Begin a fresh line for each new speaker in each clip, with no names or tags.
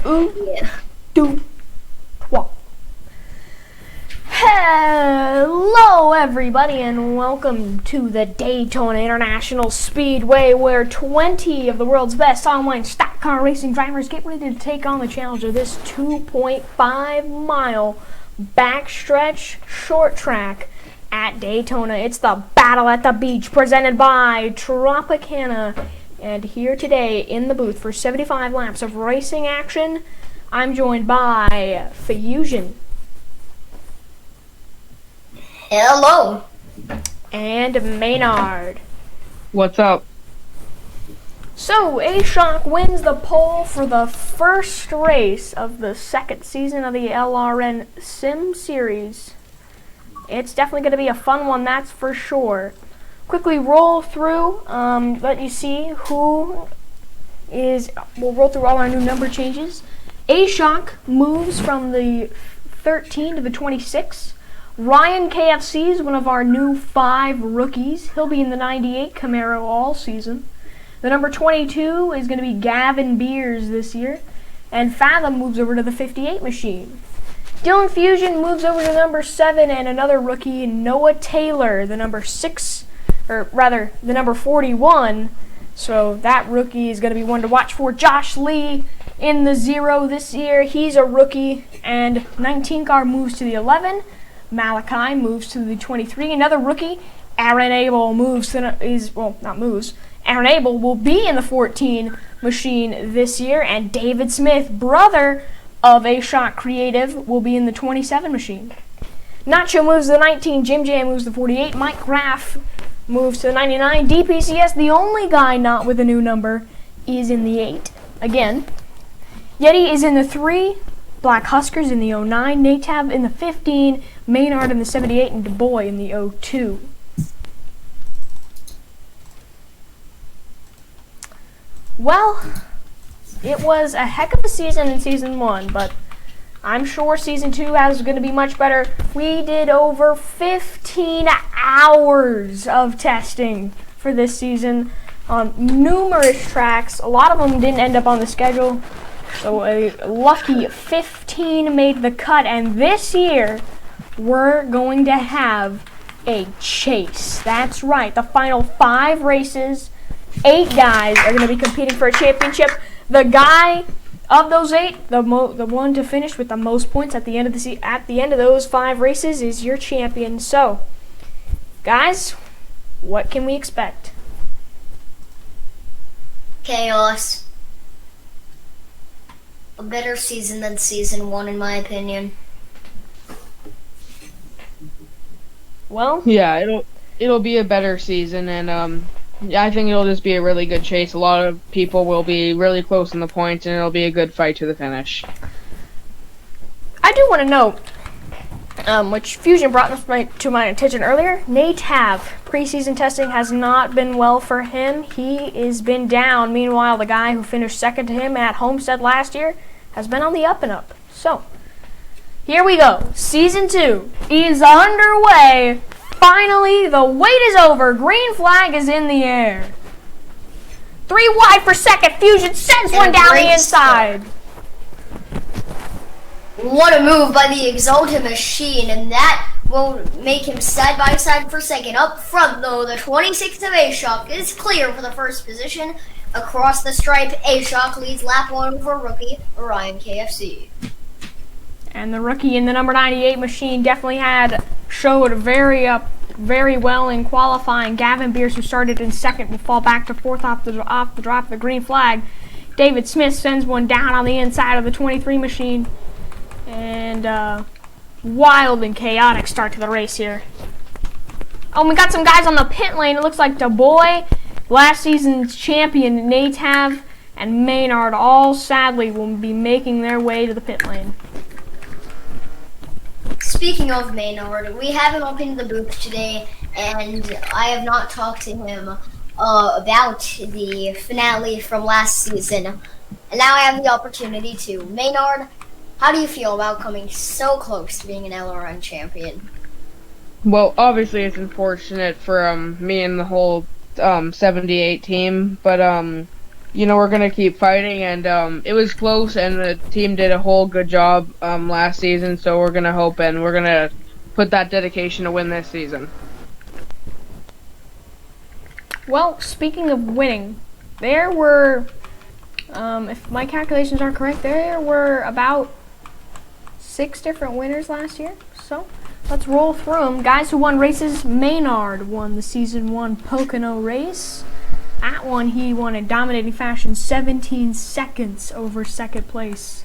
Yeah.
Two, trois. Hello, everybody, and welcome to the Daytona International Speedway, where 20 of the world's best online stock car racing drivers get ready to take on the challenge of this 2.5-mile backstretch short track at Daytona. It's the Battle at the Beach, presented by Tropicana. And here today in the booth for 75 laps of racing action, I'm joined by Fusion.
Hello.
And Maynard.
What's up?
So, A-Shock wins the pole for the first race of the second season of the LRN Sim Series. It's definitely going to be a fun one, that's for sure. Quickly roll through, let you see who is. We'll roll through all our new number changes. A-Shock moves from the 13 to the 26. Ryan KFC is one of our new 5 rookies. He'll be in the 98 Camaro all season. The number 22 is going to be Gavin Beers this year. And Fathom moves over to the 58 machine. Dylan Fusion moves over to number 7, and another rookie, Noah Taylor, the number 6. Or rather, the number 41, so that rookie is going to be one to watch for. Josh Lee in the 0 this year. He's a rookie, and 19 car moves to the 11. Malachi moves to the 23. Another rookie, Aaron Abel, Aaron Abel will be in the 14 machine this year, and David Smith, brother of A-Shock Creative, will be in the 27 machine. Nacho moves to the 19. Jim Jam moves to the 48. Mike Graff moves to the 99. DPCS, the only guy not with a new number, is in the 8. Again, Yeti is in the 3. Black Huskers in the 09. Natab in the 15. Maynard in the 78. And DuBois in the 02. Well, it was a heck of a season in Season 1, but I'm sure Season 2 is going to be much better. We did over 15 hours of testing for this season on numerous tracks. A lot of them didn't end up on the schedule, so a lucky 15 made the cut. And this year, we're going to have a chase. That's right, the final 5 races, 8 guys are going to be competing for a championship. The guy of those 8, the one to finish with the most points at the end of those 5 races is your champion. So, guys, what can we expect?
Chaos. A better season than Season 1, in my opinion.
Well,
Yeah, it'll be a better season, and I think it'll just be a really good chase. A lot of people will be really close in the points, and it'll be a good fight to the finish.
I do want to note, which Fusion brought to my attention earlier, Natab. Preseason testing has not been well for him. He has been down. Meanwhile, the guy who finished second to him at Homestead last year has been on the up and up. So, here we go. Season 2 is underway. Finally, the wait is over. Green flag is in the air. 3 wide for second. Fusion sends one down the inside.
What a move by the Exalted Machine, and that will make him side by side for second. Up front, though, the 26th of A-Shock is clear for the first position. Across the stripe, A-Shock leads lap 1 for rookie Ryan KFC.
And the rookie in the number 98 machine definitely showed very well in qualifying. Gavin Beers, who started in second, will fall back to fourth off the drop of the green flag. David Smith sends one down on the inside of the 23 machine. And wild and chaotic start to the race here. Oh, we got some guys on the pit lane. It looks like DuBois, last season's champion, Natab, and Maynard all sadly will be making their way to the pit lane.
Speaking of Maynard, we have him up in the booth today, and I have not talked to him about the finale from last season. And now I have the opportunity to. Maynard, how do you feel about coming so close to being an LRN champion?
Well, obviously it's unfortunate for me and the whole 78 team, but we're gonna keep fighting, and it was close, and the team did a whole good job last season. So we're gonna hope, and we're gonna put that dedication to win this season.
Well, speaking of winning, there were, if my calculations are correct, there were about 6 different winners last year. So let's roll through them. Guys who won races: Maynard won the Season 1 Pocono race. At one, he won in dominating fashion, 17 seconds over second place.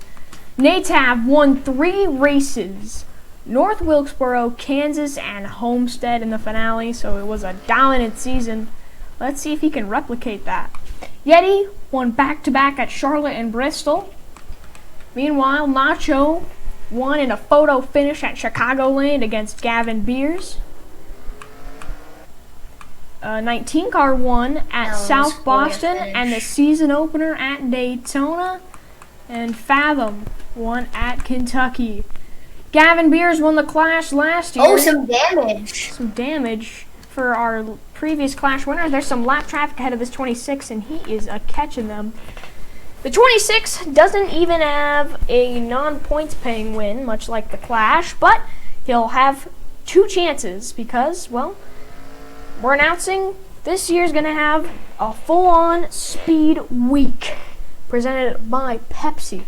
Natab won 3 races: North Wilkesboro, Kansas, and Homestead in the finale, so it was a dominant season. Let's see if he can replicate that. Yeti won back-to-back at Charlotte and Bristol. Meanwhile, Nacho won in a photo finish at Chicagoland against Gavin Beers. 19 car won at South Boston and the season opener at Daytona. And Fathom won at Kentucky. Gavin Beers won the Clash last year.
Oh, some damage.
Some damage for our previous Clash winner. There's some lap traffic ahead of this 26, and he is catching them. The 26 doesn't even have a non-points paying win, much like the Clash, but he'll have 2 chances because, well, we're announcing this year's going to have a full-on speed week presented by Pepsi.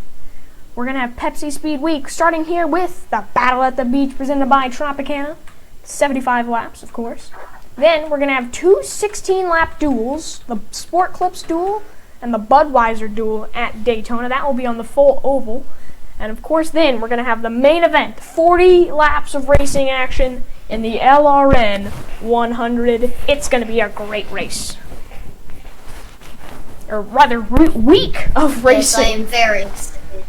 We're going to have Pepsi Speed Week starting here with the Battle at the Beach presented by Tropicana. 75 laps, of course. Then we're going to have 2 16-lap duels, the Sport Clips duel and the Budweiser duel at Daytona. That will be on the full oval. And of course then we're going to have the main event, 40 laps of racing action in the LRN 100. It's going to be a great race. Or rather, week of racing.
Yes, I am very excited.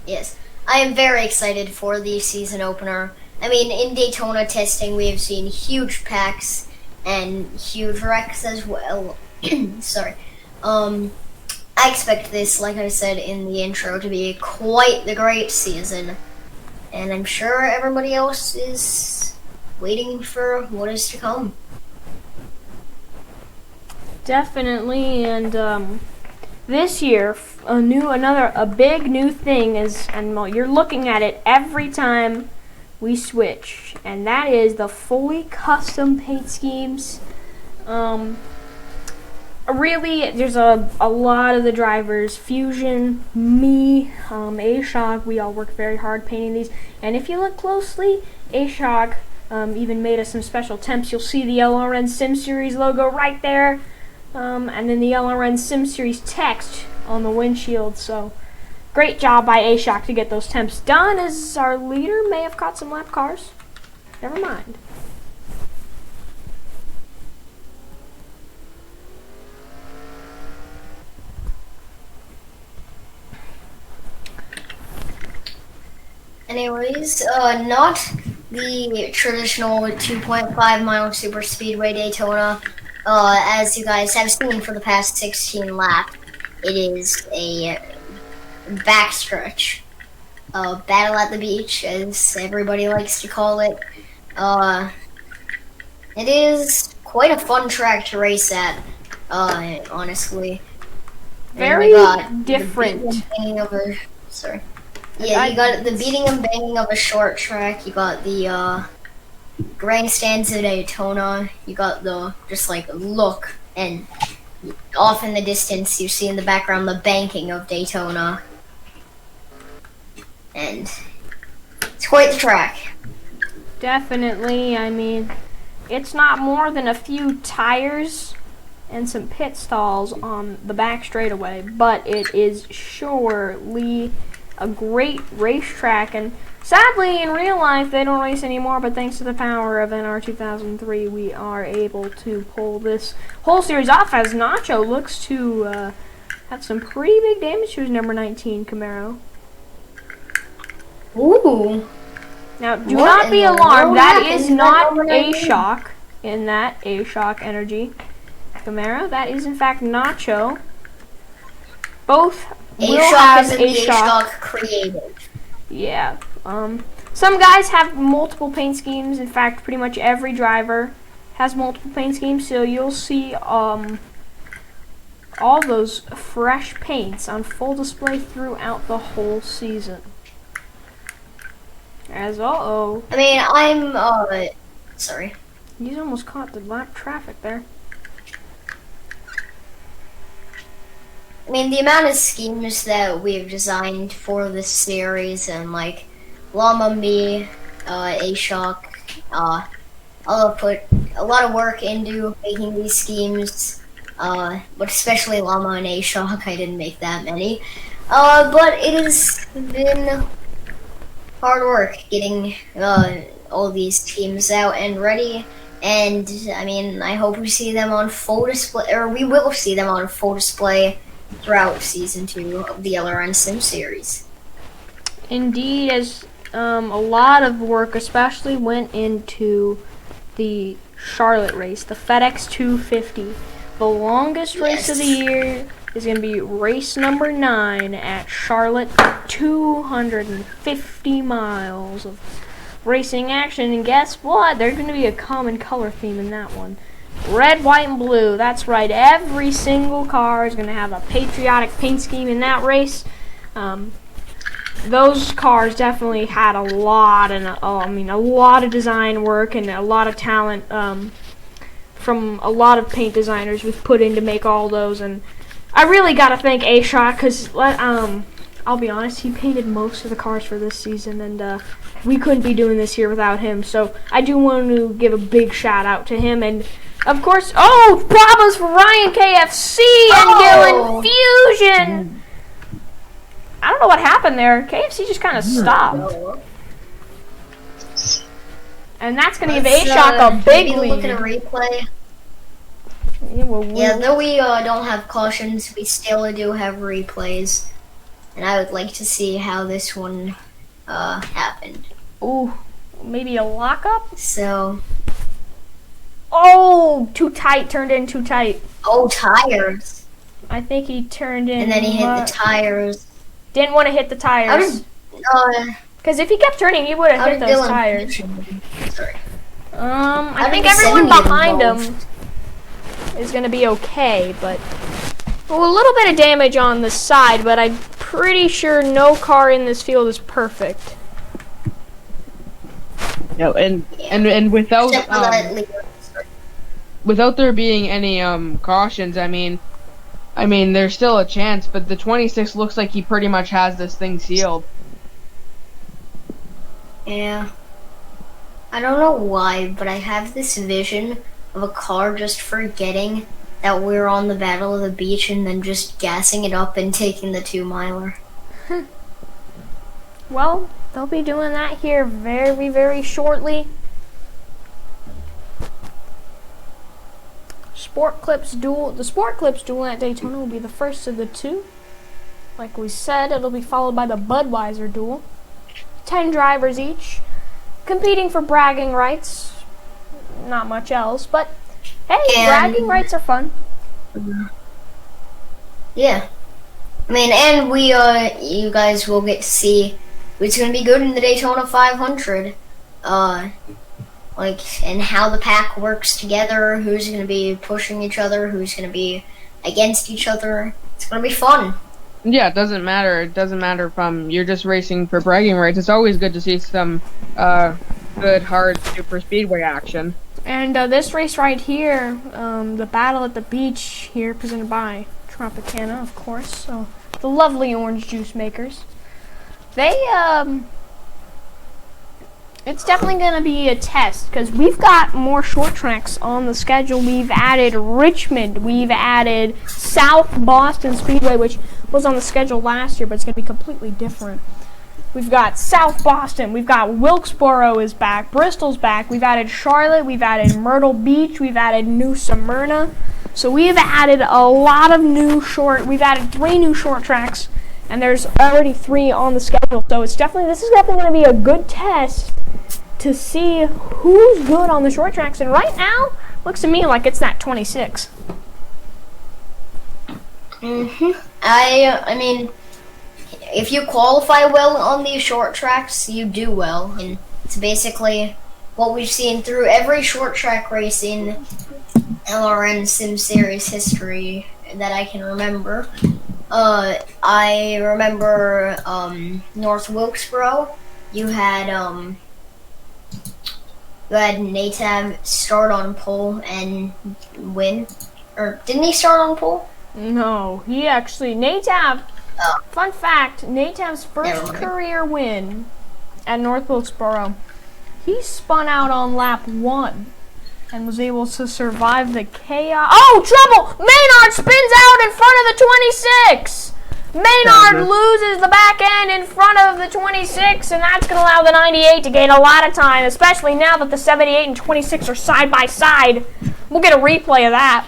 Yes, I am very excited for the season opener. I mean, in Daytona testing, we have seen huge packs and huge wrecks as well. Sorry. I expect this, like I said in the intro, to be quite the great season. And I'm sure everybody else is waiting for what is to come.
Definitely, and this year, a big new thing is, and well, you're looking at it every time we switch, and that is the fully custom paint schemes. Really, there's a lot of the drivers, Fusion, me, A-Shock, we all work very hard painting these. And if you look closely, A-Shock even made us some special temps. You'll see the LRN Sim Series logo right there, and then the LRN Sim Series text on the windshield. So, great job by A-Shock to get those temps done, as our leader may have caught some lap cars. Never mind.
Anyways, not the traditional 2.5 mile super speedway Daytona, as you guys have seen for the past 16 laps. It is a backstretch, battle at the beach, as everybody likes to call it. It is quite a fun track to race at, honestly.
Very different.
Yeah, you got the beating and banging of a short track. You got the grandstands of Daytona. You got the just like look, and off in the distance you see in the background the banking of Daytona, and it's quite the track.
Definitely. I mean, it's not more than a few tires and some pit stalls on the back straightaway, but it is surely a great racetrack, and sadly in real life they don't race anymore, but thanks to the power of NR 2003 we are able to pull this whole series off, as Nacho looks to have some pretty big damage to his number 19 Camaro.
Ooh.
Now do not be alarmed, that is not A-Shock in that A-Shock Energy Camaro. That is in fact Nacho. Both will have A-Shock
creative.
Yeah. Some guys have multiple paint schemes. In fact, pretty much every driver has multiple paint schemes. So you'll see a all those fresh paints on full display throughout the whole season. As
I mean, I'm sorry.
He's almost caught the black traffic there.
I mean, the amount of schemes that we've designed for this series, and like Llama Me, A-Shock, I'll put a lot of work into making these schemes, but especially Llama and A-Shock, I didn't make that many. But it has been hard work getting all these teams out and ready. And I mean, I hope we see them on full display, or we will see them on full display throughout Season 2 of the LRN Sim series.
Indeed, as a lot of work especially went into the Charlotte race, the FedEx 250. The longest race of the year is going to be race number 9 at Charlotte. 250 miles of racing action, and guess what? There's going to be a common color theme in that one. Red, white, and blue. That's right. Every single car is going to have a patriotic paint scheme in that race. Those cars definitely had a lot of design work and a lot of talent from a lot of paint designers was put in to make all those. And I really got to thank A-Shock, because I'll be honest, he painted most of the cars for this season, and we couldn't be doing this here without him. So I do want to give a big shout out to him. And of course, problems for Ryan KFC and Gillen Fusion. I don't know what happened there. KFC just kind of stopped. And that's going to give A-Shock a big lead.
Look at a replay.
Yeah,
though we don't have cautions, we still do have replays. And I would like to see how this one happened.
Ooh, maybe a lockup?
So.
Oh, too tight, turned in too tight.
Oh, tires.
I think he turned in.
And then he hit the tires.
Didn't want to hit the tires. Because if he kept turning, he would have hit those tires.
Sorry.
I think everyone behind him is going to be okay, but a little bit of damage on the side, but I'm pretty sure no car in this field is perfect.
No, and without there being any cautions, I mean there's still a chance, but the 26 looks like he pretty much has this thing sealed.
Yeah. I don't know why, but I have this vision of a car just forgetting that we're on the Battle of the Beach and then just gassing it up and taking the 2-miler.
Well, they'll be doing that here very, very shortly. The Sport Clips duel at Daytona will be the first of the two. Like we said, it'll be followed by the Budweiser duel. 10 drivers each, competing for bragging rights. Not much else, but hey, bragging rights are fun.
Yeah. I mean, and you guys will get to see who's going to be good in the Daytona 500. And how the pack works together, who's going to be pushing each other, who's going to be against each other. It's going to be fun.
Yeah, it doesn't matter. It doesn't matter if you're just racing for bragging rights. It's always good to see some good, hard, super speedway action.
And this race right here, the Battle at the Beach here, presented by Tropicana, of course. So the lovely orange juice makers. They, it's definitely going to be a test, because we've got more short tracks on the schedule. We've added Richmond. We've added South Boston Speedway, which was on the schedule last year, but it's going to be completely different. We've got South Boston. We've got Wilkesboro is back. Bristol's back. We've added Charlotte. We've added Myrtle Beach. We've added New Smyrna. So we've added a lot of we've added 3 new short tracks, and there's already 3 on the schedule. So this is definitely going to be a good test to see who's good on the short tracks. And right now, looks to me like it's that 26.
I mean, if you qualify well on these short tracks, you do well. And it's basically what we've seen through every short track race in LRN Sim Series history. that I can remember. I remember North Wilkesboro. You had Natab start on pole and win, or didn't he start on pole?
No, he actually Natab.
Oh.
Fun fact: Natab's first career win at North Wilkesboro, he spun out on lap 1 and was able to survive the chaos. Oh, trouble! Maynard spins out in front of the 26. Maynard loses the back end in front of the 26, and that's going to allow the 98 to gain a lot of time, especially now that the 78 and 26 are side by side. We'll get a replay of that.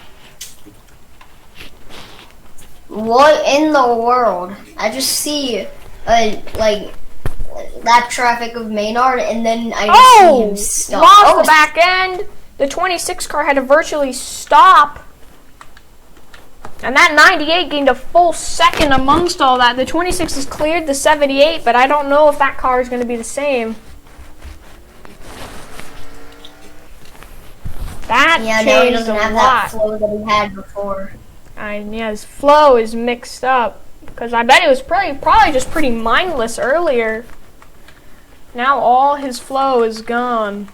What in the world? I just see like lap traffic of Maynard, and then I just see him stop.
Lost the back end. The 26 car had to virtually stop. And that 98 gained a full second amongst all that. The 26 has cleared the 78, but I don't know if that car is going to be the same. That
no, he
changed
doesn't
a
have
lot.
that flow that he had before.
Yeah, his flow is mixed up. Because I bet it was probably just pretty mindless earlier. Now all his flow is gone.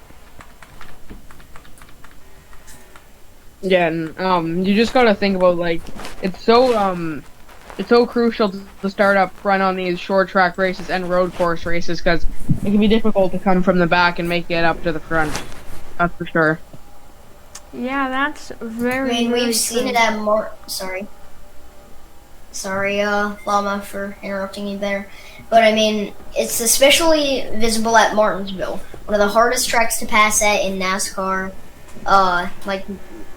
Yeah, and you just gotta think about, like, it's so crucial to start up front on these short track races and road course races, because it can be difficult to come from the back and make it up to the front. That's for sure.
Yeah, that's very.
I mean,
very
we've seen
true.
it at Sorry, Llama, for interrupting you there. But I mean, it's especially visible at Martinsville, one of the hardest tracks to pass at in NASCAR. Like,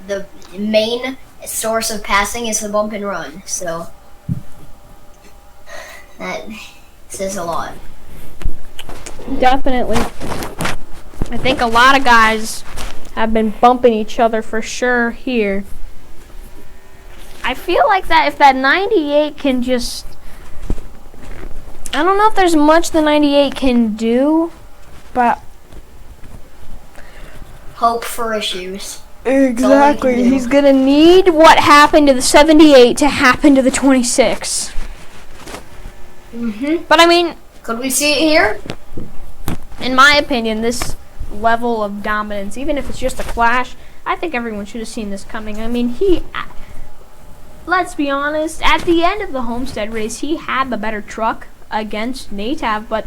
the main source of passing is the bump and run, so that says a lot.
Definitely. I think a lot of guys have been bumping each other for sure here. I feel like that if that 98 can just... I don't know if there's much the 98 can do, but...
Hope for issues.
Exactly. He's going to need what happened to the 78 to happen to the 26. But I mean...
Could we see it here?
In my opinion, this level of dominance, even if it's just a clash, I think everyone should have seen this coming. I mean, let's be honest, at the end of the Homestead race, he had the better truck against Natab, but,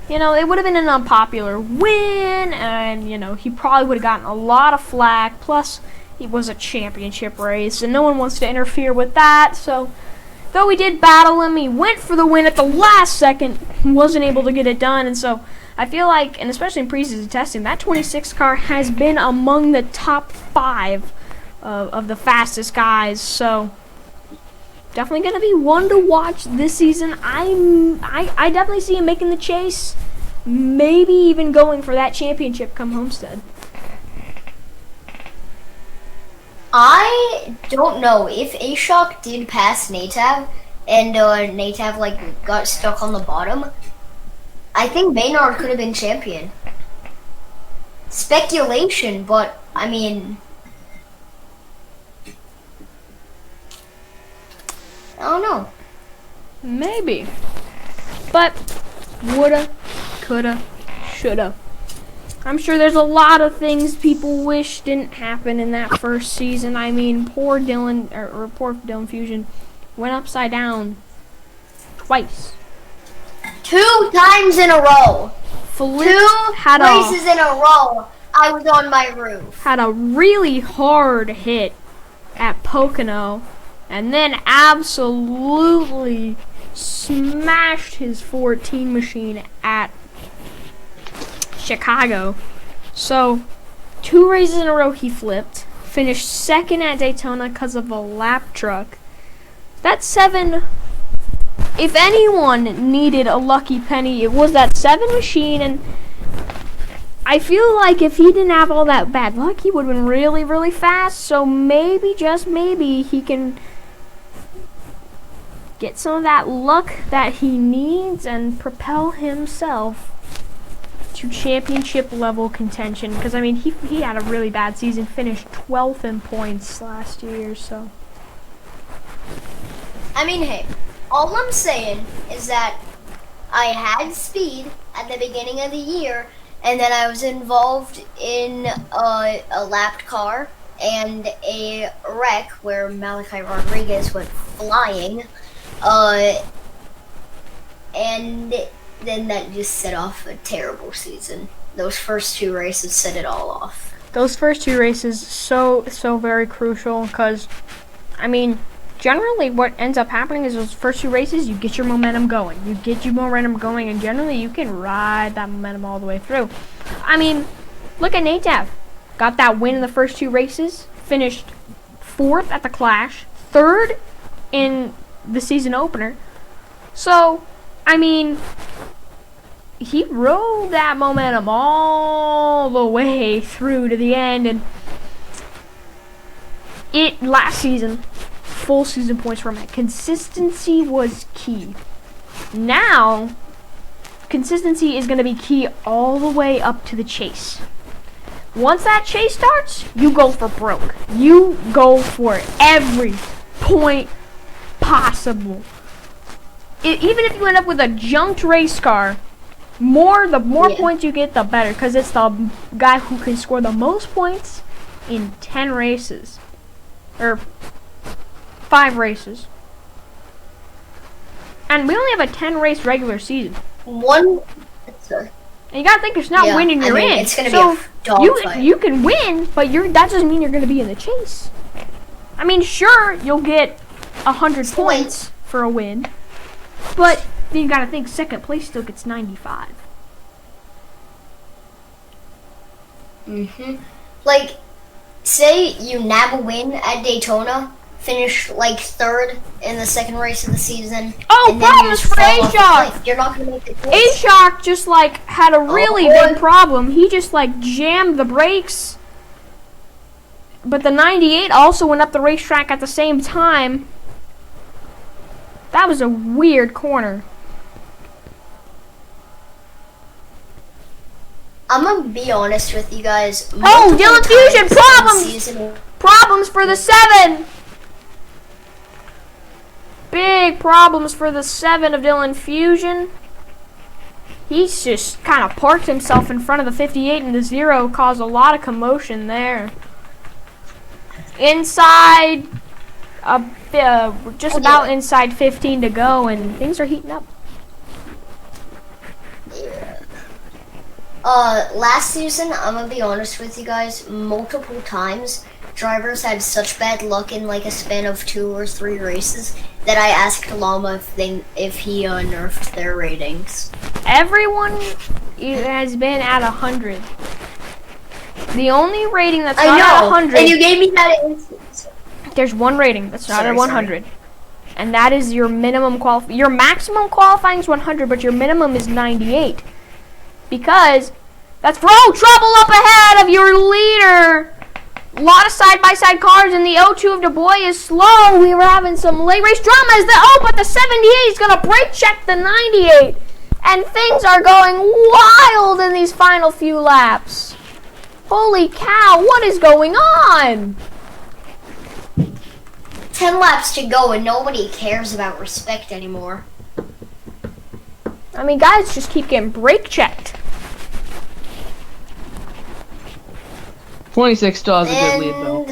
you know, it would have been an unpopular win, and, you know, he probably would have gotten a lot of flack, plus it was a championship race, and no one wants to interfere with that, so though we did battle him, he went for the win at the last second, wasn't able to get it done, and so I feel like, and especially in preseason testing, that 26 car has been among the top 5 of the fastest guys, so definitely going to be one to watch this season. I definitely see him making the chase, maybe even going for that championship come Homestead.
I don't know if Ashok did pass Natab, and Natab like got stuck on the bottom. I think Maynard could have been champion. Speculation, but I mean, I don't know.
Maybe. But woulda, coulda, shoulda. I'm sure there's a lot of things people wish didn't happen in that first season. I mean, poor Dylan Fusion went upside down twice.
2 times in a row.
Flipped,
2
had
races in a row. I was on my roof.
had a really hard hit at Pocono, and then absolutely smashed his 14 machine at Chicago. So 2 races in a row he flipped, finished second at Daytona because of a lap truck. That 7, if anyone needed a lucky penny, it was that 7 machine, and I feel like if he didn't have all that bad luck, he would have been really, really fast. So maybe, just maybe, he can get some of that luck that he needs and propel himself to championship level contention. Because I mean, he had a really bad season, finished 12th in points last year. So
I mean, hey, all I'm saying is that I had speed at the beginning of the year, and then I was involved in a lapped car and a wreck where Malachi Rodriguez went flying, and then that just set off a terrible season. Those first 2 races set it all off.
Those first 2 races, so very crucial, because, I mean, generally what ends up happening is those first 2 races, you get your momentum going. And generally you can ride that momentum all the way through. I mean, look at Nate Dav. Got that win in the first 2 races, finished 4th at the Clash, 3rd in the season opener. So, I mean, he rode that momentum all the way through to the end, and last season, full season points for him. Consistency was key. Now, consistency is going to be key all the way up to the chase. Once that chase starts, you go for broke. You go for every point possible. Even if you end up with a junked race car, the more points you get, the better, because it's the guy who can score the most points in 10 races. Or 5 races. And we only have a 10 race regular season.
And
you gotta think, it's not winning, you're in.
It's gonna be a dogfight.
You can win, but that doesn't mean you're gonna be in the chase. I mean, sure, you'll get 100 points for a win, but then you gotta think, second place still gets 95.
Like, say you nab a win at Daytona, finish like 3rd in the second race of the season.
Oh,
and then
problems
you
for
fall off the
A-Shock!
cliff. You're not gonna make the chase.
A-Shock just had a really big problem. He just jammed the brakes. But the 98 also went up the racetrack at the same time. That was a weird corner.
I'm gonna be honest with you guys.
Oh, Dylan Fusion, problems! Problems for the 7! Big problems for the 7 of Dylan Fusion. He's just kind of parked himself in front of the 58, and the 0 caused a lot of commotion there. Inside, just about inside 15 to go, and things are heating up.
Last season, I'm gonna be honest with you guys, multiple times, drivers had such bad luck in like a span of 2 or 3 races that I asked Llama if he nerfed their ratings.
Everyone has been at 100. The only rating that's not at 100...
and you gave me that instance.
There's one rating that's not at 100. And that is your minimum your maximum qualifying is 100, but your minimum is 98. Because that's trouble up ahead of your leader. A lot of side-by-side cars, and the 02 of Du Bois is slow. We were having some late race drama. But the 78 is going to brake check the 98. And things are going wild in these final few laps. Holy cow, what is going on?
10 laps to go, and nobody cares about respect anymore.
I mean, guys just keep getting brake checked.
26 still has a good lead, though.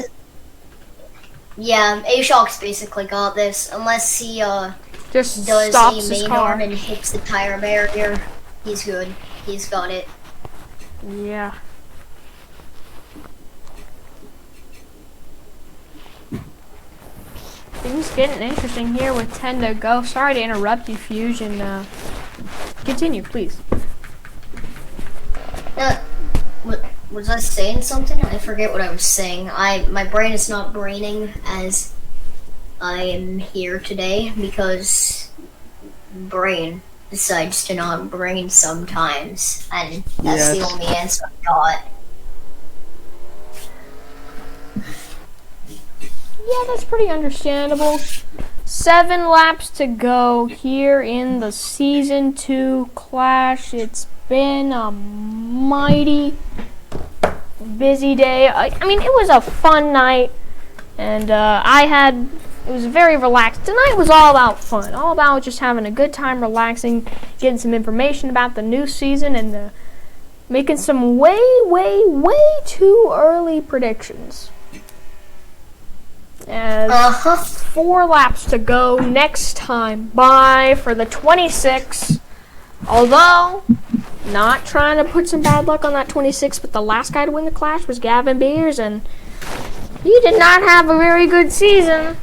Yeah, A-Shock's basically got this. Unless he
just
does
stops
a
his
main
car
arm and hits the tire barrier, he's good. He's got it.
Yeah. Things getting interesting here with 10 to go. Sorry to interrupt you, Fusion. Continue, please.
Was I saying something? I forget what I was saying. My brain is not braining as I am here today because brain decides to not brain sometimes, and that's the only answer I got.
Yeah, that's pretty understandable. 7 laps to go here in the Season 2 Clash. It's been a mighty busy day. I mean, it was a fun night, and I had It was very relaxed. Tonight was all about fun, all about just having a good time, relaxing, getting some information about the new season, and making some way too early predictions. As 4 laps to go next time. Bye for the 26. Although, not trying to put some bad luck on that 26, but the last guy to win the Clash was Gavin Beers, and he did not have a very good season.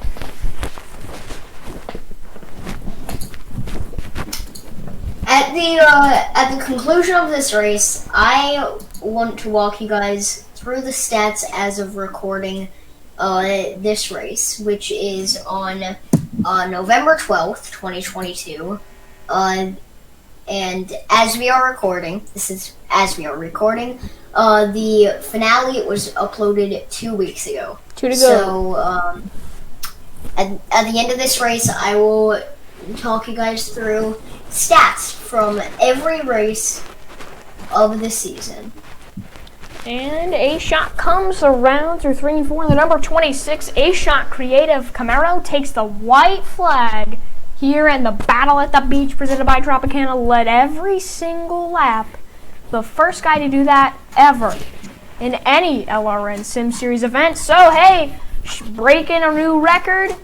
At the conclusion of this race, I want to walk you guys through the stats as of recording this race, which is on November 12th, 2022. And as we are recording, the finale was uploaded 2 weeks ago.
2 to go.
So, at the end of this race, I will talk you guys through stats from every race of the season.
And A-Shot comes around through 3 and 4. The number 26, A-Shot Creative Camaro, takes the white flag here in the Battle at the Beach presented by Tropicana. Led every single lap. The first guy to do that ever in any LRN Sim Series event. So, hey, breaking a new record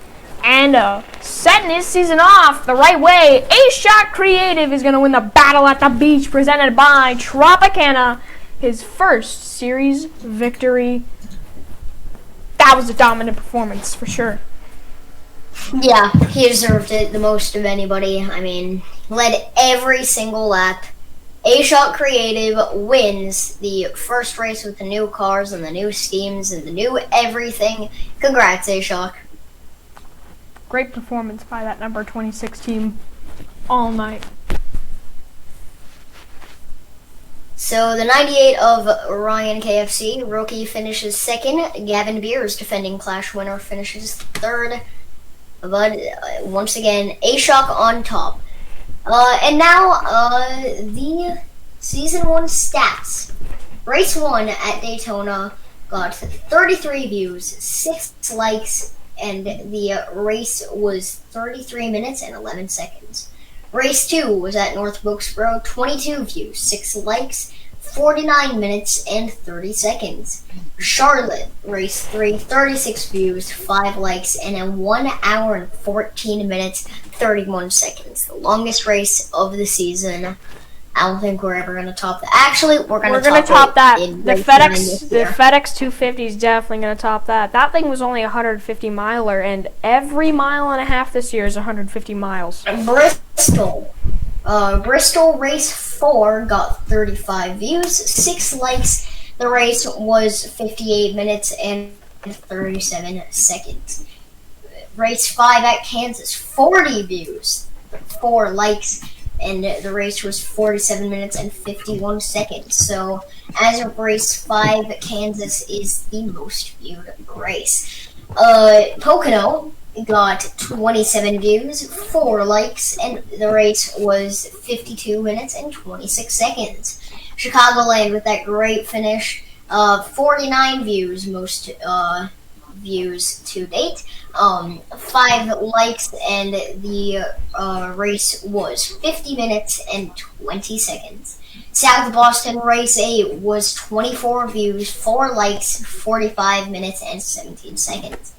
and setting his season off the right way. A-Shot Creative is going to win the Battle at the Beach presented by Tropicana. His first series victory. That was a dominant performance for sure.
Yeah, he deserved it the most of anybody. I mean, led every single lap. A-Shot Creative wins the first race with the new cars and the new steams and the new everything. Congrats, A-Shot.
Great performance by that number 26 team all night.
So the 98 of Ryan KFC, rookie, finishes second. Gavin Beers, defending Clash winner, finishes third. But once again, A-Shock on top. And now the Season 1 stats. Race 1 at Daytona got 33 views, 6 likes, and the race was 33 minutes and 11 seconds. Race 2 was at North Wilkesboro, 22 views, 6 likes, 49 minutes and 30 seconds. Charlotte, race 3, 36 views, 5 likes, and a 1 hour and 14 minutes, 31 seconds. The longest race of the season. I don't think we're ever going to top that. Actually, we're going to top
that.
The
FedEx 250 is definitely going to top that. That thing was only a 150 miler, and every mile and a half this year is 150 miles.
Bristol race 4 got 35 views, 6 likes. The race was 58 minutes and 37 seconds. Race 5 at Kansas, 40 views, 4 likes, and the race was 47 minutes and 51 seconds. So, as of race 5, Kansas is the most viewed race. Pocono got 27 views, 4 likes, and the race was 52 minutes and 26 seconds. Chicagoland with that great finish, 49 views, most views to date, 5 likes, and the race was 50 minutes and 20 seconds. South Boston race 8 was 24 views, 4 likes, 45 minutes and 17 seconds.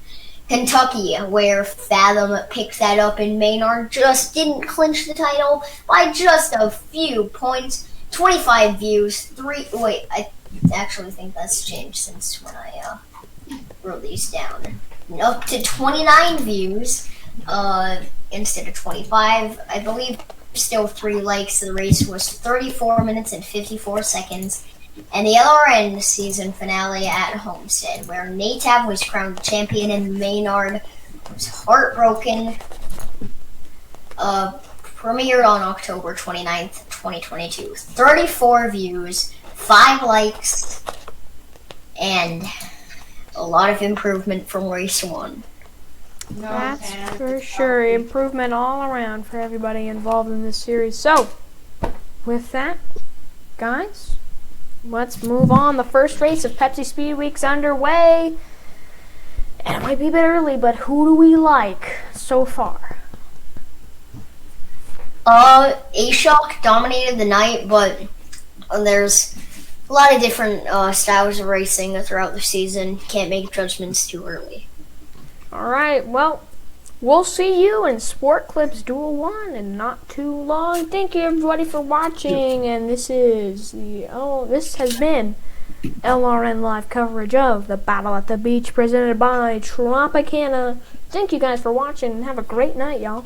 Kentucky, where Fathom picked that up in Maynard, just didn't clinch the title by just a few points. 25 views, I actually think that's changed since when I wrote these down. Up to 29 views instead of 25. I believe still 3 likes. The race was 34 minutes and 54 seconds. And the LRN season finale at Homestead, where Natab was crowned champion and Maynard was heartbroken. Premiered on October 29th, 2022. 34 views, 5 likes, and a lot of improvement from race 1.
That's for sure. Improvement all around for everybody involved in this series. So, with that, guys, let's move on. The first race of Pepsi Speed Week's underway. And it might be a bit early, but who do we like so far?
A-Shock dominated the night, but there's a lot of different styles of racing throughout the season. Can't make judgments too early.
Alright, well, we'll see you in Sport Clips Duel 1 in not too long. Thank you everybody for watching, and this has been LRN live coverage of the Battle at the Beach presented by Tropicana. Thank you guys for watching, and have a great night, y'all.